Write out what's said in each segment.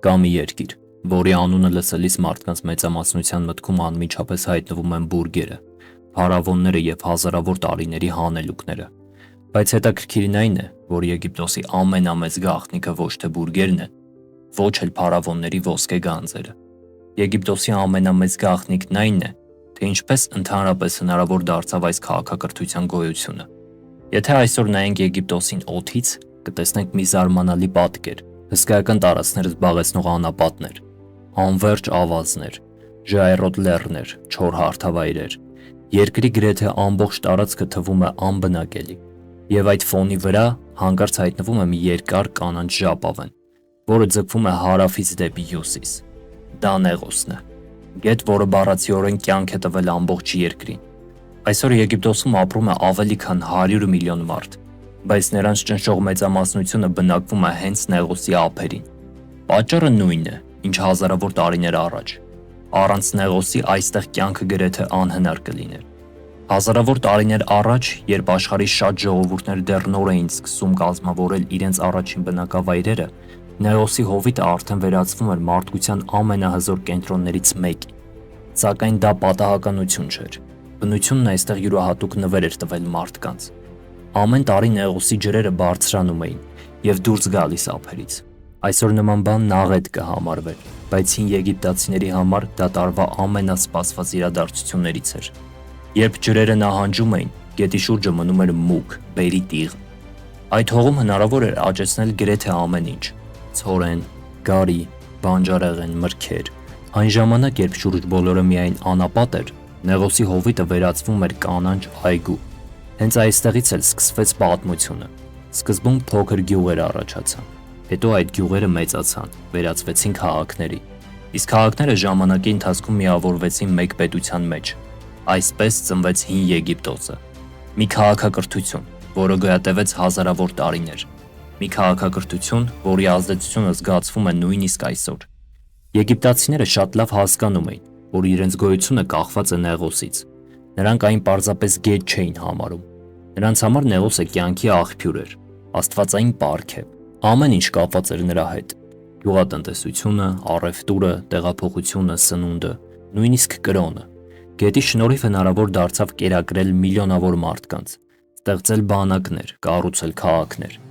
Կա մի երկիր, որի անունը լսելիս մարդկանց մեծամասնության մտքում անմիջապես հայտնվում են բուրգերը, փարավոնները եւ հազարավոր տարիների հանելուկները։ Բայց հետաքրքիրն այն է, որ Եգիպտոսի ամենամեծ գաղտնիքը ոչ թե բուրգերն են, ոչ էլ փարավոնների ոսկե գանձերը։ Եգիպտոսի ամենամեծ գաղտնիքն այն է, թե ինչպես ընդհանրապես հնարավոր դարձավ այս քաղաքակրթության գոյությունը։ Եթե այսօր նայենք Եգիպտոսին օդից, կտեսնենք մի զարմանալի պատկեր, հսկայական տարածքներ զբաղեցնող անապատներ, անվերջ ավազներ, ժայռոտ լեռներ, չոր հարթավայրեր։ Երկրի գրեթե ամբողջ տարածքը թվում է անբնակելի, եւ այդ ֆոնի վրա հանկարծ հայտնվում է մի երկար կանաչ ժապավեն, որը ձգվում է հարավից դեպի հյուսիս։ Դա Նեղոսն է, գետ, որը բառացիորեն կյանք է տվել ամբողջ երկրին։ Այսօր Եգիպտոսում ապրում է ավելի քան 100 միլիոն մարդ, բայց նրանց ճնշող մեծամասնությունը բնակվում է հենց Նեղոսի ափերին։ Պատճառը նույնն է, ինչ հազարավոր տարիներ առաջ։ Առանց Նեղոսի այստեղ կյանքը գրեթե անհնար կլիներ։ Հազարավոր տարիներ առաջ, երբ աշխարհի շատ ժողովուրդներ դեռ նոր էին սկսում կազմավորել իրենց առաջին բնակավայրերը, Նեղոսի հովիտը արդեն վերածվում էր մարդկության ամենահզոր կենտրոններից մեկի։ Սակայն դա պատահականություն չէր։ Բնությունն այստեղ յուրահատուկ նվեր էր տվել մարդկանց։ Ամեն տարի Նեղոսի ջրերը բարձրանում էին եւ դուրս գալիս ափերից։ Այսօր նման բան նաղետ կհամարվեր, բայց հին եգիպտացիների համար դա տարվա ամենասպասված իրադարձություններից էր։ Երբ ջրերը նահանջում էին, գետի շուրջը մնում էր մուգ, բերի տիղ։ Այդ հողում հնարավոր էր աճեցնել գրեթե ամեն ինչ՝ ցորեն, գարի, բանջարեղեն, մրգեր։ Այն ժամանակ, երբ շուրջ բոլորը միայն անապատ էր, Նեղոսի հովիտը վերածվում էր կանաչ այգու։ Հենց այստեղից էլ սկսվեց պատմությունը։ Սկզբում փոքր գյուղեր առաջացան, հետո այդ գյուղերը մեծացան, վերածվեցին քաղաքների։ Իսկ քաղաքները ժամանակի ընթացքում միավորվեցին մեկ պետության մեջ։ Այսպես ծնվեց հին Եգիպտոսը։ Մի քաղաքակրթություն, որը գոյատևեց հազարավոր տարիներ։ Մի քաղաքակրթություն, որի ազդեցությունը զգացվում է նույնիսկ այսօր։ Եգիպտացիները շատ լավ հասկանում էին, որ իրենց գոյությունը կախված է Նեղոսից։ Նրանք այն պարզապես գետ չէին համարում։ Նրանց համար Նեղոսը կյանքի աղբյուր էր, աստվածային պարգև։ Ամեն ինչ կապված էր նրա հետ։ Գյուղատնտեսությունը, առևտուրը, տեղափոխությունը, սնունդը, նույնիսկ կրոնը։ Գետի շնորհիվ հնարավոր դարձավ կերակրել միլիոնավոր մարդկանց, ստեղծել բանակներ, կառուցել քաղաքներ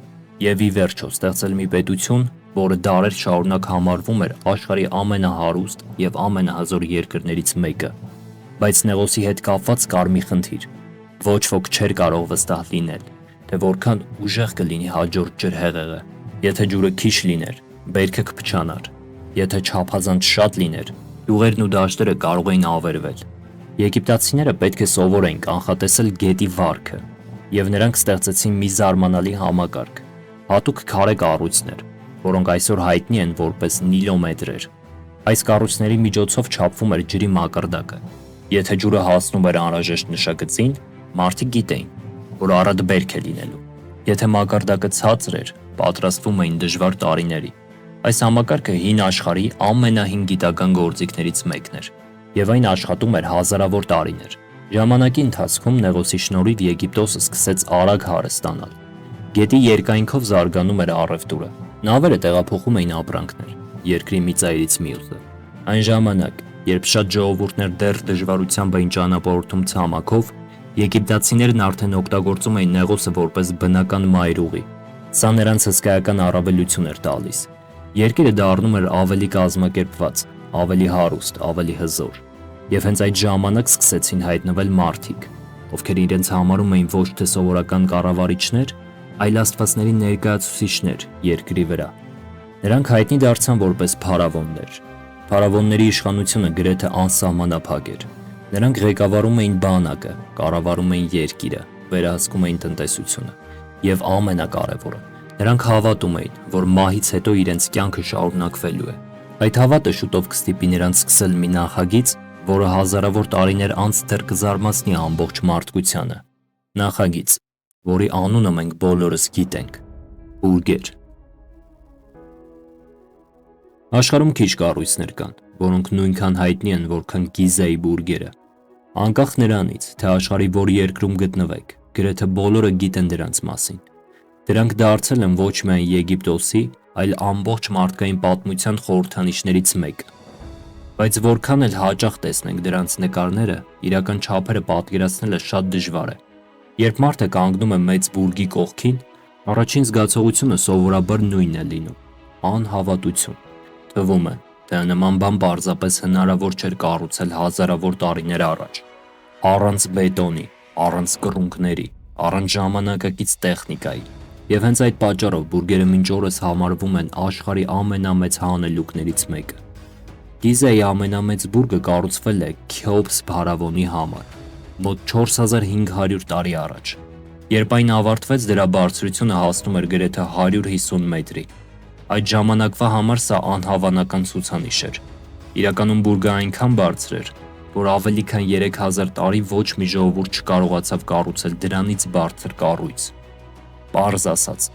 եւ ի վերջո ստեղծել մի պետություն, որը դարեր շարունակ համարվում էր աշխարհի ամենահարուստ եւ ամենահզոր երկրներից մեկը։ Բայց Նեղոսի հետ կապված կար մի խնդիր։ Ոչ ոք չէր կարող վստահ լինել, թե որքան ուժեղ կլինի հաջորդ ջրհեղեղը։ Եթե ջուրը քիչ լիներ, բերքը կփչանար։ Եթե չափազանց շատ լիներ, յուղերն ու դաշտերը կարող էին ավերվել։ Եգիպտացիները պետք է սովորեին կանխատեսել գետի վարքը, եւ նրանք ստեղծեցին մի զարմանալի համակարգ։ Հատուկ քարե կառույցներ, որոնք այսօր հայտնի են որպես նիլոմետրեր։ Այս կառույցների միջոցով չափվում էր ջրի մակարդակը։ Եթե ջուրը հասնում էր անհրաժեշտ նշագծին, մարդիկ գիտեին, որ առատ բերք է լինելու։ Եթե մակարդակը ցածր էր, պատրաստվում էին դժվար տարիների։ Այս համակարգը հին աշխարհի ամենահին գիտական գործիքներից մեկն էր, եւ այն աշխատում էր հազարավոր տարիներ։ Ժամանակի ընթացքում Նեղոսի շնորհիվ Եգիպտոսը սկսեց արագ հարստանալ։ Գետի երկայնքով զարգանում էր առևտուրը։ Նավերը տեղափոխում էին ապրանքներ երկրի մի ծայրից մյուսը։ Այն ժամանակ, երբ շատ ժողովուրդներ դեռ դժվարությամբ էին ճանապարհորդում ցամաքով, եգիպտացիներն արդեն օգտագործում էին Նեղոսը որպես բնական մայրուղի։ Սա նրանց հսկայական առավելություն էր տալիս։ Երկիրը դառնում էր ավելի կազմակերպված, ավելի հարուստ, ավելի հզոր։ Եվ հենց այդ ժամանակ սկսեցին հայտնվել մարդիկ, ովքեր իրենց համարում էին ոչ թե սովորական կառավարիչներ, այլ աստվածների ներկայացուցիչներ երկրի վրա։ Նրանք հայտնի դարձան որպես փարավոններ։ Փարավոնների իշխանությունը գրեթե անսահմանափակ էր։ Նրանք ղեկավարում էին բանակը, կառավարում էին երկիրը, վերահսկում էին տնտեսությունը։ Եվ ամենակարևորը, նրանք հավատում էին, որ մահից հետո իրենց կյանքը շարունակվելու է։ Այդ հավատը շուտով կստիպի նրանց սկսել մի նախագիծ, որը հազարավոր տարիներ անց դեռ կզարմացնի ամբողջ մարդկությանը։ Նախագիծ, որի անունը մենք բոլորս գիտենք՝ բուրգեր։ Աշխարհում քիչ կառույցներ կան, որոնք նույնքան հայտնի են, որքան Գիզայի բուրգերը։ Անկախ նրանից, թե աշխարհի որ երկրում գտնվեք, գրեթե բոլորը գիտեն դրանց մասին։ Դրանք դարձել են ոչ միայն Եգիպտոսի, այլ ամբողջ մարդկային պատմության խորհրդանիշներից մեկը։ Բայց որքան էլ հաճախ տեսնենք դրանց նկարները, իրական չափերը պատկերացնելը շատ դժվար է։ Երբ մարդը կանգնում է մեծ բուրգի կողքին, առաջին զգացողությունը սովորաբար նույնն է լինում՝ անհավատություն։ Թվում է, թե նման բան պարզապես հնարավոր չէր կառուցել հազարավոր տարիներ առաջ։ Առանց բետոնի, առանց կռունկների, առանց ժամանակակից տեխնիկայի։ Եվ հենց այդ պատճառով բուրգերը մինչ օրս համարվում են աշխարհի ամենամեծ հանելուկներից մեկը։ Գիզայի ամենամեծ բուրգը կառուցվել է Քեոպս փարավոնի համար, մոտ 4500 տարի առաջ։ Երբ այն ավարտվեց, դրա բարձրությունը հասնում էր գրեթե 150 մետրի։ Այդ ժամանակվա համար սա անհավանական ցուցանիշ էր։ Իրականում բուրգը այնքան բարձր էր, որ ավելի քան 3000 տարի ոչ մի ժողովուրդ չկարողացավ կառուցել դրանից բարձր կառույց։ Պարզ ասած,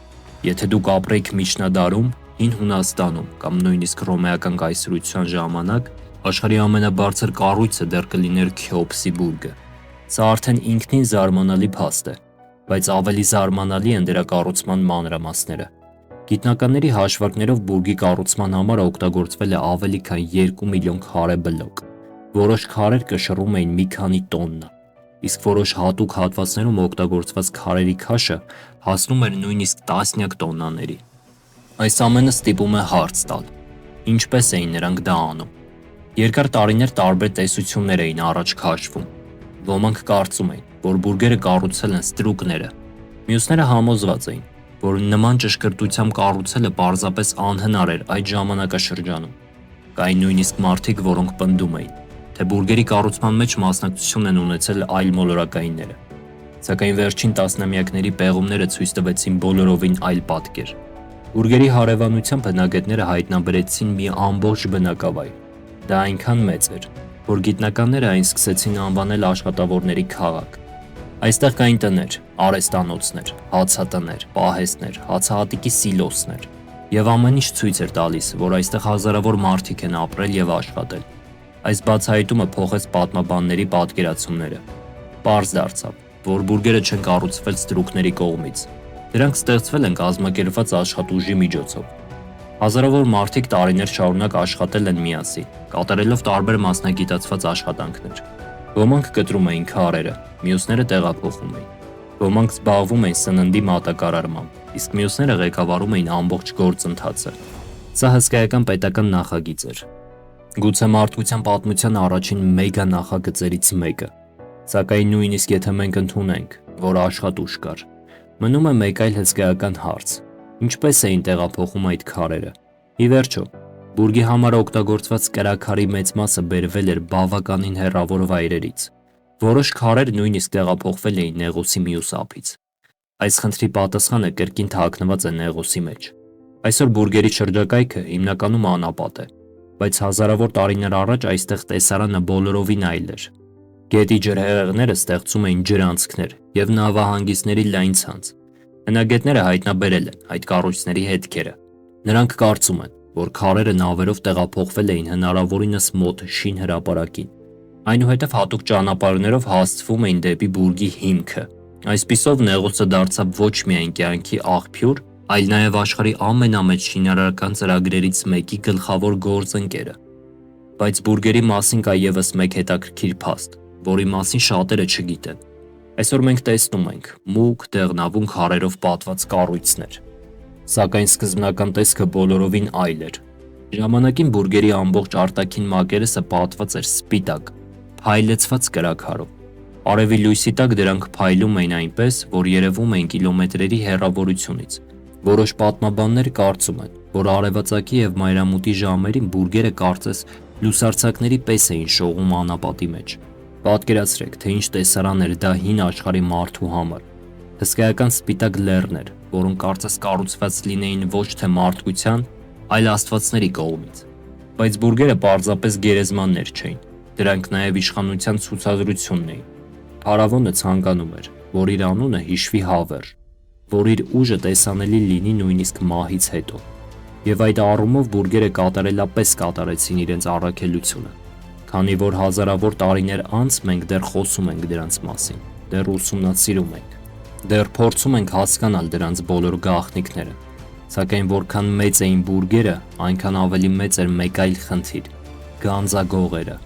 եթե դուք ապրեիք միջնադարում, Հին Հունաստանում կամ նույնիսկ հռոմեական կայսրության ժամանակ, աշխարհի ամենաբարձր կառույցը դեռ կլիներ Քեոպսի բուրգը։ Սա արդեն ինքնին զարմանալի փաստ է, բայց ավելի զարմանալի են դրա կառուցման մանրամասները։ Գիտնականների հաշվարկներով բուրգի կառուցման համար օգտագործվել է ավելի քան 2 միլիոն քարե բլոկ։ Որոշ քարեր կշռում էին մի քանի տոննա, իսկ որոշ հատուկ հատվածներում օգտագործված քարերի քաշը հասնում էր նույնիսկ տասնյակ տոննաների։ Այս ամենը ստիպում է հարց տալ. ինչպես էին նրանք դա անում։ Երկար տարիներ տարբեր տեսություններ էին առաջ քաշվում։ Ոմանք կարծում էին, որ բուրգերը կառուցել են ստրուկները։ Մյուսները համոզված էին, որ նման ճշգրտությամբ կառուցելը պարզապես անհնար էր այդ ժամանակաշրջանում։ Կային նույնիսկ մարդիկ, որոնք պնդում էին, թե բուրգերի կառուցման մեջ մասնակցություն են ունեցել այլ մոլորակայինները։ Սակայն վերջին տասնամյակների պեղումները ցույց տվեցին բոլորովին այլ պատկեր։ Բուրգերի հարևանությամբ հնագետները հայտնաբերեցին մի ամբողջ բնակավայր։ Դա այնքան մեծ էր, որ գիտնականները այն սկսեցին անվանել աշխատավորների քաղաք։ Այստեղ կային տներ, արհեստանոցներ, հացատներ, պահեստներ, հացահատիկի սիլոսներ, եւ ամեն ինչ ցույց էր տալիս, որ այստեղ հազարավոր մարդիկ են ապրել եւ աշխատել։ Այս բացահայտումը փոխեց պատմաբանների պատկերացումները։ Պարզ դարձավ, որ բուրգերը չեն կառուցվել ստրուկների կողմից։ Դրանք ստեղծվել են կազմակերպված աշխատուժի միջոցով։ Հազարավոր մարդիկ տարիներ շարունակ աշխատել են միասին, կատարելով տարբեր մասնագիտացված աշխատանքներ։ Ոմանք կտրում էին քարերը, մյուսները տեղափոխում էին։ Ոմանք զբաղվում էին սննդի մատակարարմամբ, իսկ մյուսները ղեկավարում էին ամբողջ գործընթացը։ Սա հսկայական պետական նախագիծ էր։ Գուցե մարդկության պատմության առաջին մեգա նախագծերից մեկը։ Սակայն նույնիսկ եթե մենք ընդունենք, որ աշխատուժ կար, մնում է մեկ այլ հսկայական հարց. ինչպես էին տեղափոխում այդ քարերը։ Ի վերջո, բուրգի համար օգտագործված կրաքարի մեծ մասը բերվել էր բավականին հեռավոր վայրերից։ Որոշ քարեր նույնիսկ տեղափոխվել էին Նեղոսի մյուս ափից։ Այս խնդրի պատասխանը կրկին թաքնված է Նեղոսի մեջ։ Այսօր բուրգերի շրջակայքը հիմնականում անապատ է, բայց հազարավոր տարիներ առաջ այստեղ տեսարանը բոլորովին այլ էր։ Գետի ջրհեղեղները ստեղծում էին ջրանցքներ եւ նավահանգիստների լայն ցանց։ Հնագետները հայտնաբերել են այդ կառույցների հետքերը։ Նրանք կարծում են, որ քարերը նավերով տեղափոխվել էին հնարավորինս մոտ Շին հրապարակին։ Այնուհետև հատուկ ճանապարհներով հասցվում էին դեպի բուրգի հիմքը։ Այսպիսով Նեղոսը դարձավ ոչ միայն կյանքի աղբյուր, այլ նաև աշխարհի ամենամեծ շինարարական ծրագրերից մեկի գլխավոր գործընկերը։ Բայց բուրգերի մասին կա եւս մեկ հետաքրքիր փաստ, որի մասին շատերը չգիտեն։ Այսօր մենք տեսնում ենք մուգ, դեղնավուն քարերով պատված կառույցներ։ Սակայն սկզբնական տեսքը բոլորովին այլ էր։ Ժամանակին բուրգերի ամբողջ արտաքին մակերեսը պատված էր սպիտակ, փայլեցված կրաքարով։ Արևի լույսի տակ դրանք փայլում էին այնպես, որ երևում էին կիլոմետրերի հեռավորությունից։ Որոշ պատմաբաններ կարծում են, որ արևածագի եւ մայրամուտի ժամերին բուրգերը կարծես լուսարձակների պես էին շողում անապատի մեջ։ Պատկերացրեք, թե ինչ տեսարան էր դա հին աշխարհի մարդու համար։ Հսկայական սպիտակ լեռներ, որոնք կարծես կառուցված լինեին ոչ թե մարդկության, այլ աստվածների կողմից։ Բայց բուրգերը պարզապես գերեզմաններ չէին, դրանք նաև իշխանության ցուցադրությունն էին։ Փարավոնը ցանկանում էր, որ իր անունը հիշվի հավերժ, որ իր ուժը տեսանելի լինի նույնիսկ մահից հետո։ Եվ այդ առումով բուրգերը կատարելապես կատարեցին իրենց առաքելությունը։ Քանի որ հազարավոր տարիներ անց մենք դեռ խոսում ենք դրանց մասին, դեռ ուսումնասիրում ենք, դեռ փորձում ենք հասկանալ դրանց բոլոր գաղտնիքները։ Սակայն որքան մեծ էին բուրգերը, այնքան ավելի մեծ էր մեկ այլ խնդիր՝ գանձագողերը։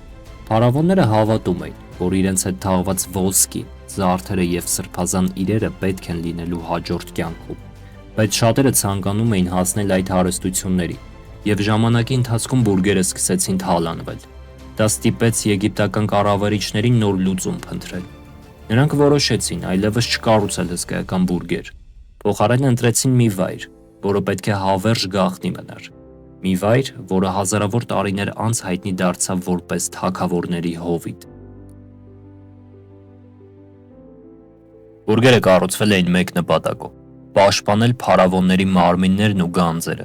Փարավոնները հավատում էին, որ իրենց հետ թաղված ոսկի, զարդերը եւ սրբազան իրերը պետք են լինելու հաջորդ կյանքում, բայց շատերը ցանկանում էին հասնել այդ հարստությունների, եւ ժամանակի ընթացքում բուրգերը սկսեցին թալանվել։ Դա ստիպեց եգիպտական կառավարիչներին նոր լուծում փնտրել։ Նրանք որոշեցին այլևս չկառուցել հսկայական բուրգեր, փոխարենը ընտրեցին մի վայր, որը պետք է հավերժ գաղտնի մնար։ Մի վայր, որը հազարավոր տարիներ անց հայտնի դարձավ որպես թագավորների հովիտ։ Բուրգերը կառուցվել էին մեկ նպատակով՝ պաշտպանել փարավոնների մարմիններն ու գանձերը։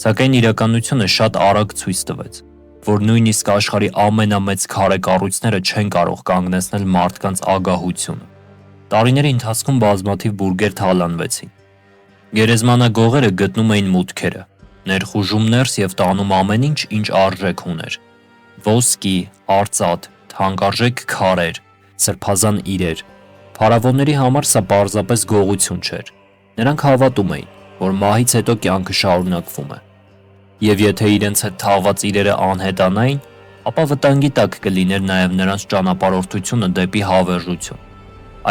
Սակայն իրականությունը շատ արագ ցույց տվեց, որ նույնիսկ աշխարհի ամենամեծ քարե կառույցները չեն կարող կանգնեցնել մարդկանց ագահությունը։ Տարիների ընթացքում բազմաթիվ բուրգեր թալանվեցին։ Գերեզմանագողերը գտնում էին մուտքերը, ներխուժում ներս եւ տանում ամեն ինչ, ինչ արժեք ուներ՝ ոսկի, արծաթ, թանկարժեք քարեր, սրբազան իրեր։ Փարավոնների համար սա պարզապես գողություն չէր։ Նրանք հավատում էին, որ մահից հետո կյանքը շարունակվում է։ Եվ եթե իրենց հետ թաղված իրերը անհետանային, ապա վտանգի տակ կլիներ նաև նրանց ճանապարհորդությունը դեպի հավերժություն։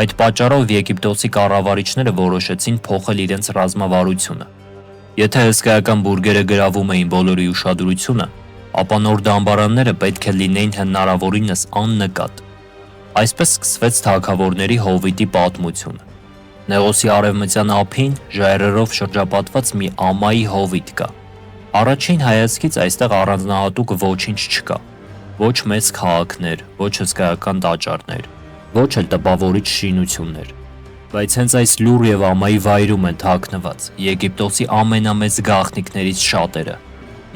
Այդ պատճառով Եգիպտոսի կառավարիչները որոշեցին փոխել իրենց ռազմավարությունը։ Եթե հսկայական բուրգերը գրավում էին բոլորի ուշադրությունը, ապա նոր դամբարանները պետք է լինեին հնարավորինս աննկատ։ Այսպես սկսվեց թագավորների հովիտի պատմությունը։ Նեղոսի արևմտյան ափին ժայռերով շրջապատված մի ամայի հովիտ կա։ Առաջին հայացքից այստեղ առանձնահատուկ ոչինչ չկա։ Ոչ մեծ քաղաքներ, ոչ հսկայական տաճարներ, ոչ էլ տպավորիչ շինություններ։ Բայց հենց այս լուռ եւ ամայի վայրում են թաքնված Եգիպտոսի ամենամեծ գաղտնիքներից շատերը։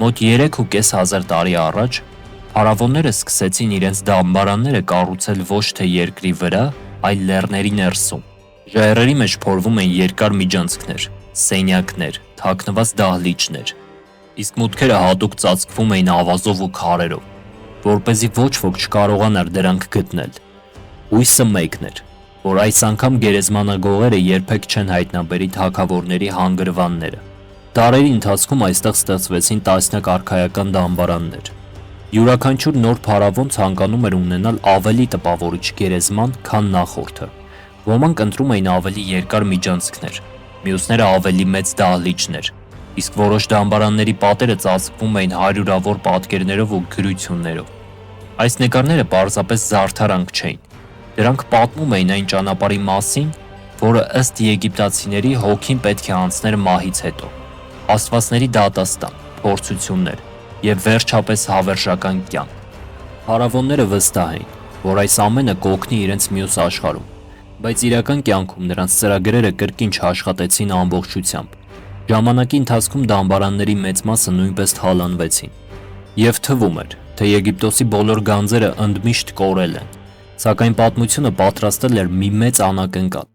Մոտ 3.500 տարի առաջ փարավոնները սկսեցին իրենց դամբարանները կառուցել ոչ թե երկրի վրա, այլ լեռների ներսում։ Ժայռերի մեջ փորվում են երկար միջանցքներ, սենյակներ, թաքնված դահլիճներ։ Իսկ մուտքերը հատուկ ծածկվում էին ավազով ու քարերով, որպեսզի ոչ ոք չկարողանար դրանք գտնել։ Հույսը մեկն էր, որ այս անգամ գերեզմանագողերը երբեք չեն հայտնաբերի թագավորների հանգրվանները։ Դարերի ընթացքում այստեղ ստեղծվեցին տասնյակ արքայական դամբարաններ։ Յուրաքանչյուր նոր փարավոն ցանկանում էր ունենալ ավելի տպավորիչ գերեզման, քան նախորդը։ Ոմանք ընտրում էին ավելի երկար միջանցքներ, մյուսները ավելի մեծ դահլիճներ, իսկ որոշ դամբարանների պատերը ծածկվում էին հարյուրավոր պատկերներով ու գրություններով։ Այս նկարները պարզապես զարդարանք չէին։ Դրանք պատմում էին այն ճանապարհի մասին, որը ըստ եգիպտացիների հոգին պետք է անցներ մահից հետո։ Աստվածների դատաստան, փորձություններ եւ վերջապես հավերժական կյանք։ Փարավոնները վստահ էին, որ այս ամենը կօգնի իրենց մյուս աշխարհում, բայց իրական կյանքում նրանց ծրագրերը կրկին չաշխատեցին ամբողջությամբ։ Ժամանակի ընթացքում դամբարանների մեծ մասը նույնպես թալանվեցին։ Եվ թվում էր, թե Եգիպտոսի բոլոր գանձերը ընդմիշտ կորել են, սակայն պատմությունը պատրաստել էր մի մեծ անակնկալ։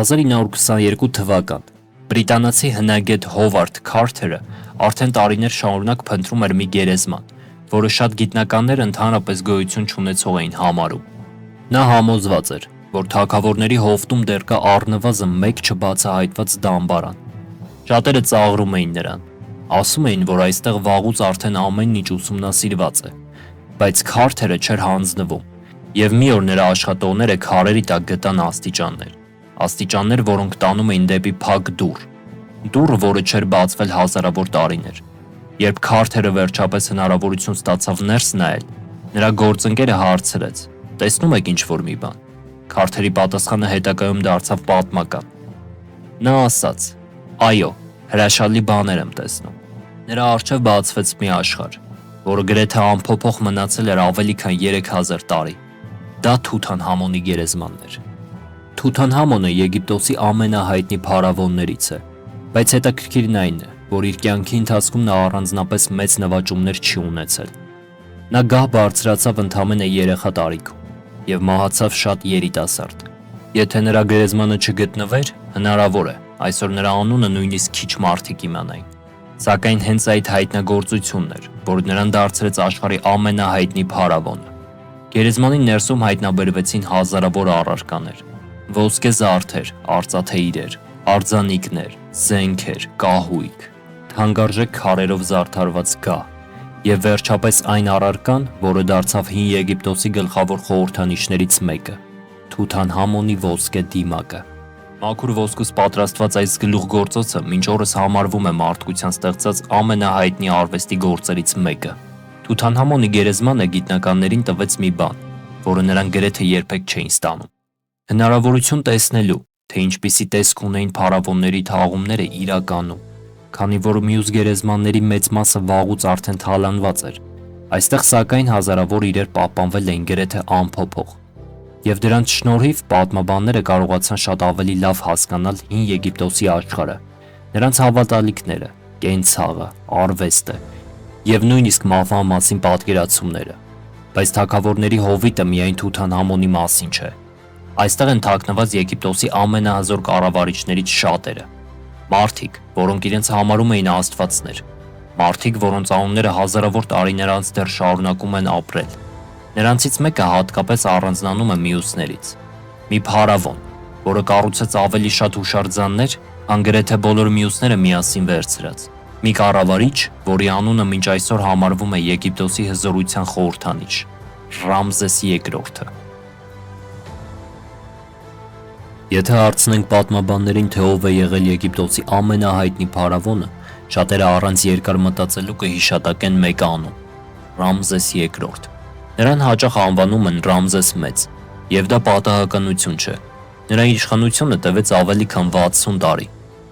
1922 թվական բրիտանացի հնագետ Հովարդ Քարթերը արդեն տարիներ շարունակ փնտրում էր մի գերեզման, որը շատ գիտնականներ ընդհանրապես գոյություն չունեցող էին համարում։ Նա համոզված էր, որ թագավորների հովտում դեռ կա առնվազն մեկ չբացահայտված դամբարան։ Շատերը ծաղրում էին նրան, ասում էին, որ այստեղ վաղուց արդեն ամեն ինչ ուսումնասիրված է, բայց Քարթերը չէր հանձնվում, եւ մի օր նրա աշխատողները քարերի տակ գտան աստիճաններ, որոնք տանում էին դեպի փակ դուռ, որը չէր բացվել հազարավոր տարիներ։ Երբ Քարթերը վերջապես հնարավորություն ստացավ ներս նայել, նրա գործընկերը հարցրեց. «Տեսնում եք ինչ-որ մի բան»։ Քարթերի պատասխանը հետագայում դարձավ պատմական։ Նա ասաց. «Այո, հրաշալի բաներ եմ տեսնում»։ Նրա առջև բացվեց մի աշխարհ, որը գրեթե անփոփոխ մնացել էր ավելի քան 3000 տարի։ Դա Թութանհամոնի գերեզմանն էր։ Թութանհամոնը Եգիպտոսի ամենահայտնի փարավոններից է, բայց հետաքրքիրն այն է, որ իր կյանքի ընթացքում նա առանձնապես մեծ նվաճումներ չի ունեցել։ Նա գահ բարձրացավ ընդամենը երեխա տարիքում եւ մահացավ շատ երիտասարդ։ Եթե նրա գերեզմանը չգտնվեր, հնարավոր է այսօր նրա անունը նույնիսկ քիչ մարդիկ իմանային։ Սակայն հենց այդ հայտնագործությունն էր, որ նրան դարձրեց աշխարհի ամենահայտնի փարավոնը։ Գերեզմանի ներսում հայտնաբերվեցին հազարավոր առարկաներ՝ ոսկե զարդեր, արծաթե իրեր, արձանիկներ, զենքեր, կահույք, թանկարժեք քարերով զարդարված գահ եւ վերջապես այն առարկան, որը դարձավ հին Եգիպտոսի գլխավոր խորհրդանիշներից մեկը՝ Թութանհամոնի ոսկե դիմակը։ Մաքուր ոսկուց պատրաստված այս գլուխգործոցը մինչ օրս համարվում է մարդկության ստեղծած ամենահայտնի արվեստի գործերից մեկը։ Թութանհամոնի գերեզմանը գիտնականներին տվեց մի բան, որը նրանք գրեթե երբեք չէին ստանում. հնարավորություն տեսնելու, թե ինչպիսի տեսք ունեին փարավոնների թաղումները իրականում, քանի որ մյուս գերեզմանների մեծ մասը վաղուց արդեն թալանված էր։ Այստեղ սակայն հազարավոր իրեր պահպանվել էին գրեթե անփոփոխ։ Եվ դրանց շնորհիվ պատմաբանները կարողացան շատ ավելի լավ հասկանալ հին Եգիպտոսի աշխարհը, նրանց հավատալիքները, կենցաղը, արվեստը եւ նույնիսկ մահվան մասին պատկերացումները։ Բայց թագավորների հովիտը միայն Թութանհամոնի մասին չէ։ Այստեղ են թաքնված Եգիպտոսի ամենահզոր կառավարիչներից շատերը։ Մարդիկ, որոնք իրենց համարում էին աստվածներ, մարդիկ, որոնց անունները հազարավոր տարիներ անց դեռ շարունակում են ապրել։ Նրանցից մեկը հատկապես առանձնանում է մյուսներից։ Մի փարավոն, որը կառուցեց ավելի շատ հուշարձաններ, քան գրեթե բոլոր մյուսները միասին վերցրած։ Մի կառավարիչ, որի անունը մինչ այսօր համարվում է Եգիպտոսի հզորության խորհրդանիշ՝ Ռամզես II։ Եթե հարցնենք պատմաբաններին, թե ով է եղել Եգիպտոսի ամենահայտնի փարավոնը, շատերը առանց երկար մտածելու կհիշատակեն մեկ անուն՝ Ռամզես II։ Նրան հաճախ անվանում են Ռամզես Մեծ, եւ դա պատահականություն չէ։ Նրա իշխանությունը տևեց ավելի քան 60 տարի։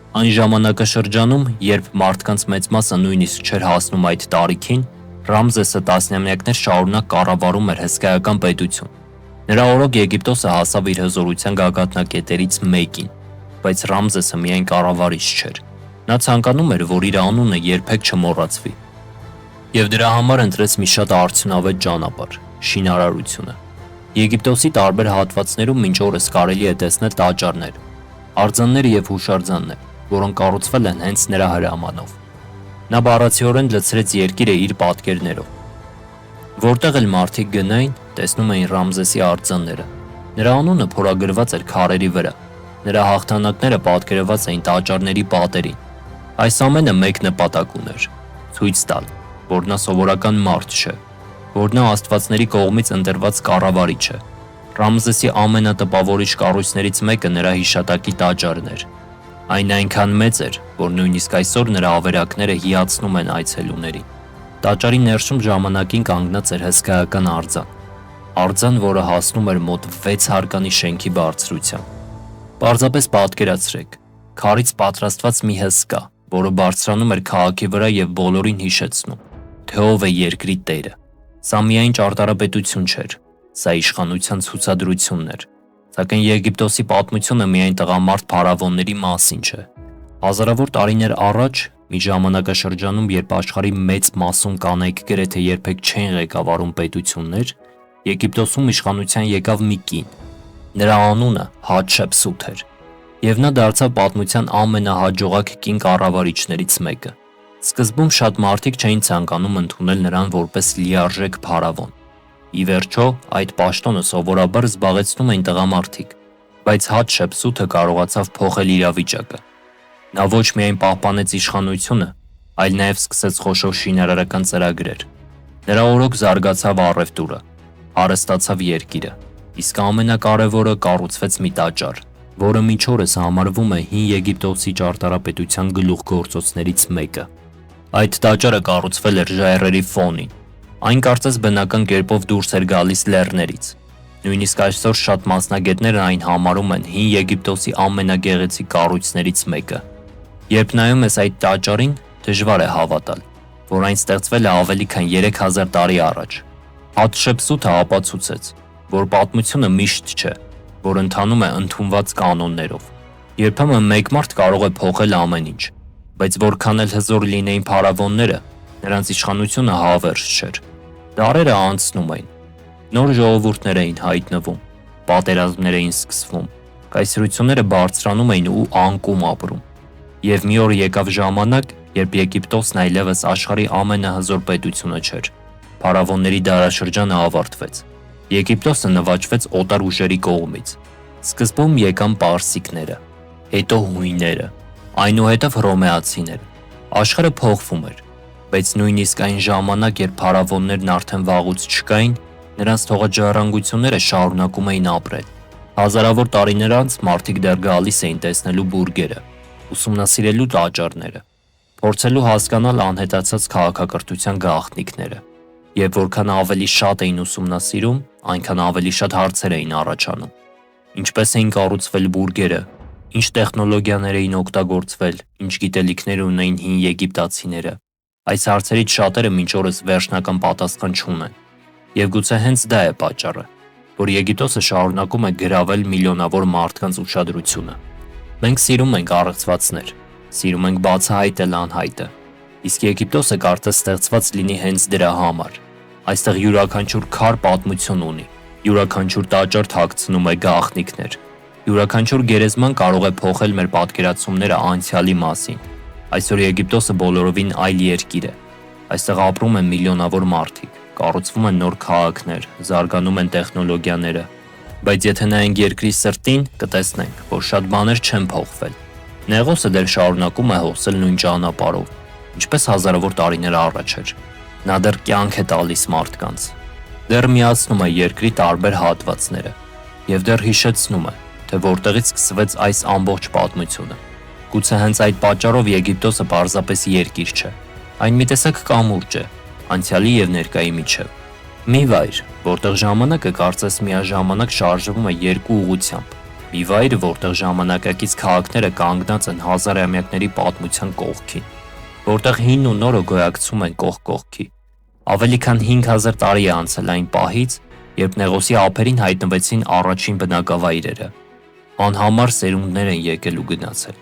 Այն ժամանակաշրջանում, երբ մարդկանց մեծ մասը նույնիսկ չէր հասնում այդ տարիքին, Ռամզեսը տասնամյակներ շարունակ կառավարում էր հսկայական պետություն։ Նրա օրոք Եգիպտոսը հասավ իր հզորության գագաթնակետերից մեկին, բայց Ռամզեսը միայն կառավարիչ չէր։ Նա ցանկանում էր, որ իր անունը երբեք չմոռացվի։ Եվ դրա համար ընտրեց մի շատ արդյունավետ ճանապարհ՝ շինարարությունը։ Եգիպտոսի տարբեր հատվածներում մինչ օրս կարելի է տեսնել տաճարներ, արձաններ եւ հուշարձաններ, որոնք կառուցվել են հենց նրա հրամանով։ Նա բառացիորեն լցրեց երկիրը իր պատկերներով։ Որտեղ էլ մարդիկ գնային, տեսնում էին Ռամզեսի արձանները։ Նրա անունը փորագրված էր քարերի վրա։ Նրա հաղթանակները պատկերված էին տաճարների պատերին։ Այս ամենը մեկ նպատակ ուներ՝ ցույց տալ, որ նա սովորական մարդ չէ, որ նա աստվածների կողմից ընտրված կառավարիչ է։ Ռամզեսի ամենատպավորիչ կառույցներից մեկը նրա հիշատակի տաճարն էր։ Այն այնքան մեծ էր, որ նույնիսկ այսօր նրա ավերակները հիացնում են այցելուներին։ Տաճարի ներսում ժամանակին կանգնած էր հսկայական արձան։ Արձան, որը հասնում էր մոտ 6 հարկանի շենքի բարձրության։ Պարզապես պատկերացրեք, քարից պատրաստված մի հսկա, որը բարձրանում էր քաղաքի վրա եւ բոլորին հիշեցնում, թե ով է երկրի տերը։ Սա միայն ճարտարապետություն չէր, սա իշխանության ցուցադրությունն էր։ Սակայն Եգիպտոսի պատմությունը միայն տղամարդ փարավոնների մասին չէ։ Հազարավոր տարիներ առաջ, մի ժամանակաշրջանում, երբ աշխարհի մեծ մասում կանայք գրեթե երբեք չեն ղեկավարում պետություններ, Եգիպտոսում իշխանության եկավ մի կին։ Նրա անունը Հատշեպսութ էր, եւ նա դարձավ պատմության ամենահաջողակ կին կառավարիչներից մեկը։ Սկզբում շատ մարդիկ չէին ցանկանում ընդունել նրան որպես լիարժեք փարավոն։ Ի վերջո, այդ պաշտոնը սովորաբար զբաղեցնում էին տղամարդիկ, բայց Հատշեպսութը կարողացավ փոխել իրավիճակը։ Նա ոչ միայն պահպանեց իշխանությունը, այլ նաև սկսեց խոշոր շինարարական ծրագրեր։ Նրա օրոք զարգացավ առևտուրը, հարստացավ երկիրը, իսկ ամենակարևորը կառուցվեց մի տաճար, որը մինչ օրս համարվում է հին Եգիպտոսի ճարտարապետության գլուխգործոցներից մեկը։ Այդ տաճարը կառուցվել էր ժայռերի ֆոնին։ Այն կարծես բնական կերպով դուրս էր գալիս լեռներից։ Նույնիսկ այսօր շատ մասնագետներ այն համարում են հին Եգիպտոսի ամենագեղեցիկ կառույցներից մեկը։ Երբ նայում ես այդ տաճարին, դժվար է հավատալ, որ այն ստեղծվել է ավելի քան 3000 տարի առաջ։ Հատշեպսութը ապացուցեց, որ պատմությունը միշտ չէ, որ ընթանում է ընդունված կանոններով։ Երբեմն մեկ մարդ կարող է փոխել ամեն ինչ, բայց որքան էլ հզոր լինեին փարավոնները, նրանց իշխանությունը հավերժ չէր։ Դարերը անցնում էին, նոր ժողովուրդներ էին հայտնվում, պատերազմներ էին սկսվում, կայսրությունները բարձրանում էին ու անկում ապրում։ Եվ մի օր եկավ ժամանակ, երբ Եգիպտոսն այլևս աշխարհի ամենահզոր պետությունը չէր։ Փարավոնների դարաշրջանը ավարտվեց։ Եգիպտոսը նվաճվեց օտար ուժերի կողմից։ Սկզբում եկան պարսիկները։ հետո հույները, այնուհետև հռոմեացիները։ Աշխարհը փոխվում էր, բայց նույնիսկ այն ժամանակ, երբ փարավոններն արդեն վաղուց չկային, նրանց թողաջարանգությունները շարունակում էին ապրել։ Հազարավոր տարիներ անց մարդիկ դեռ գալիս էին տեսնելու բուրգերը, ուսումնասիրելու տաճարները, փորձելու հասկանալ անհետացած քաղաքակրթության գաղտնիքները, եւ որքան ավելի շատ էին ուսումնասիրում, այնքան ավելի շատ հարցեր էին առաջանում։ Ինչպես էին կառուցվել բուրգերը, ինչ տեխնոլոգիաներ էին օգտագործվել, ինչ գիտելիքներ ունեին հին եգիպտացիները։ Այս հարցերից շատերը մինչ օրս վերջնական պատասխան չունեն։ Եվ գուցե հենց դա է պատճառը, որ Եգիպտոսը շարունակում է գրավել միլիոնավոր մարդկանց ուշադրությունը։ Մենք սիրում ենք առեղծվածներ, սիրում ենք բացահայտել անհայտը, իսկ Եգիպտոսը կարծես ստեղծված լինի հենց դրա համար։ Այստեղ յուրաքանչյուր քար պատմություն ունի, յուրաքանչյուր տաճար թաքցնում է գաղտնիքներ, յուրաքանչյուր գերեզման կարող է փոխել մեր պատկերացումները անցյալի մասին։ Այսօր Եգիպտոսը բոլորովին այլ երկիր է։ Այստեղ ապրում են միլիոնավոր մարդիկ, կառուցվում են նոր քաղաքներ, զարգանում են տեխնոլոգիաները, բայց եթե նայենք երկրի սրտին, կտեսնենք, որ շատ բաներ չեն փոխվել։ Նեղոսը դեռ շարունակում է հոսել նույն ճանապարհով, ինչպես հազարավոր տարիներ առաջ էր։ Նա դեռ կյանք է տալիս մարդկանց, դեռ միացնում է երկրի տարբեր հատվածները եւ դեռ հիշեցնում է, թե որտեղից սկսվեց այս ամբողջ պատմությունը։ Գուցե հենց այդ պատճառով Եգիպտոսը պարզապես երկիր չէ, այն մի տեսակ կամուրջ է, անցյալի եւ ներկայի միջև։ Մի վայր, որտեղ ժամանակը կարծես միաժամանակ շարժվում է երկու ուղղությամբ։ Մի վայր, որտեղ ժամանակակից քաղաքները կանգնած են հազարամյակների պատմության կողքին, որտեղ հին ու նորը գոյակցում են կողք կողքի։ Ավելի քան 5000 տարի է անցել այն պահից, երբ Նեղոսի ափերին հայտնվեցին առաջին բնակավայրերը։ Անհամար սերունդներ են եկել ու գնացել,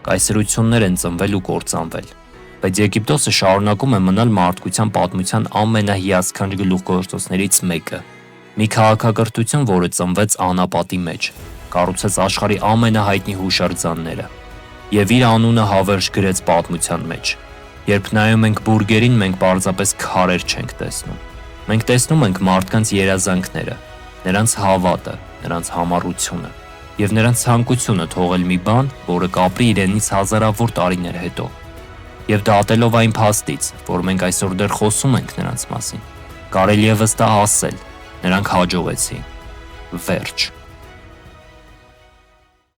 կայսրություններ են ծնվել ու կործանվել, բայց Եգիպտոսը շարունակում է մնալ մարդկության պատմության ամենահիասքանչ գլուխգործոցներից մեկը։ Մի քաղաքակրթություն, որը ծնվեց անապատի մեջ, կառուցեց աշխարհի ամենահայտնի հուշարձանները եւ իր անունը հավերժ գրեց պատմության մեջ։ Երբ նայում ենք բուրգերին, մենք պարզապես քարեր չենք տեսնում։ Մենք տեսնում ենք մարդկանց երազանքները, նրանց հավատը, նրանց համառությունը եւ նրանց ցանկությունը թողել մի բան, որը կապրի իրենից հազարավոր տարիներ հետո։ Եվ դատելով այն փաստից, որ մենք այսօր դեռ խոսում ենք նրանց մասին, կարելի է վստահ ասել, նրանք հաջողեցին։ Վերջ։